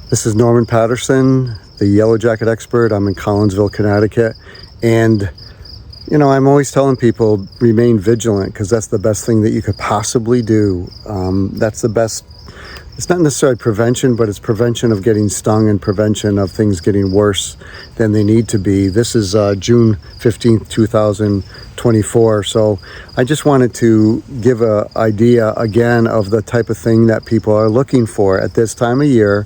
This is Norman Patterson, the YellowJacket expert. I'm in Collinsville, Connecticut. And, you know, I'm always telling people remain vigilant, because that's the best thing that you could possibly do. That's the best. It's not necessarily prevention, but it's prevention of getting stung and prevention of things getting worse than they need to be. This is June 15th, 2024. So I just wanted to give an idea again of the type of thing that people are looking for at this time of year.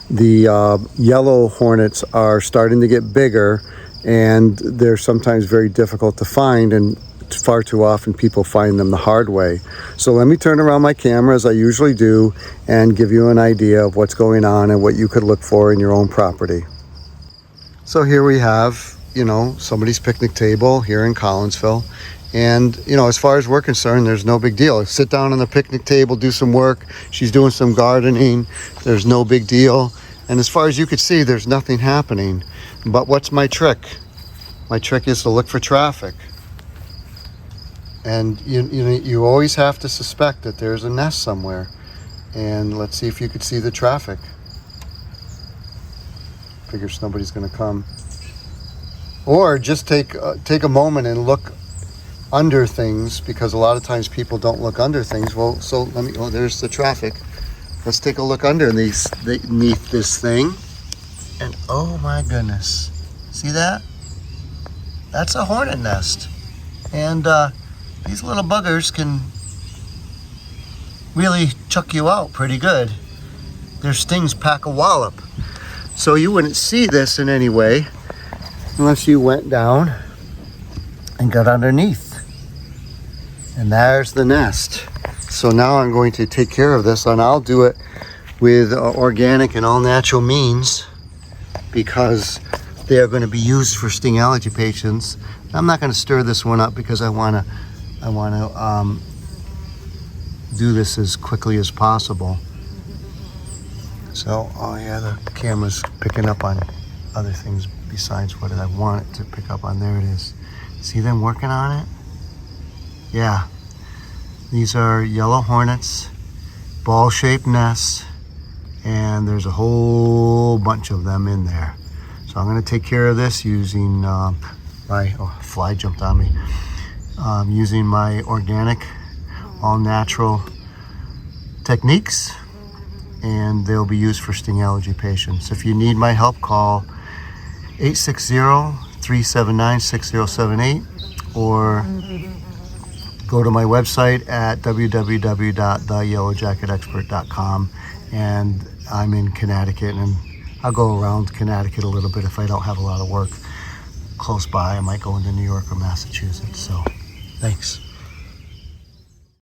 The yellow hornets are starting to get bigger, and they're sometimes very difficult to find, and far too often people find them the hard way. So let me turn around my camera as I usually do and give you an idea of what's going on and what you could look for in your own property. So here we have, you know, somebody's picnic table here in Collinsville. And, you know, as far as we're concerned, there's no big deal. Sit down on the picnic table, do some work. She's doing some gardening. There's no big deal. And as far as you could see, there's nothing happening. But what's my trick? My trick is to look for traffic. And you always have to suspect that there's a nest somewhere. And let's see if you could see the traffic. Figures nobody's going to come. Or just take a moment and look under things, because a lot of times people don't look under things. Well, so let me. Oh, there's the traffic. Let's take a look underneath this thing. And oh my goodness, see that? That's a hornet nest. And these little buggers can really chuck you out pretty good. Their stings pack a wallop. So you wouldn't see this in any way unless you went down and got underneath. And there's the nest. So now I'm going to take care of this, and I'll do it with organic and all natural means, because they are going to be used for sting allergy patients. I'm not going to stir this one up because I want to do this as quickly as possible. So, oh yeah, the camera's picking up on other things besides what I want it to pick up on. There it is. See them working on it? Yeah. These are yellow hornets, ball-shaped nests, and there's a whole bunch of them in there. So I'm going to take care of this using fly jumped on me. Using my organic, all-natural techniques, and they'll be used for sting allergy patients. If you need my help, call 860-379-6078 or go to my website at www.theyellowjacketexpert.com. And I'm in Connecticut, and I'll go around Connecticut a little bit if I don't have a lot of work close by. I might go into New York or Massachusetts. So thanks.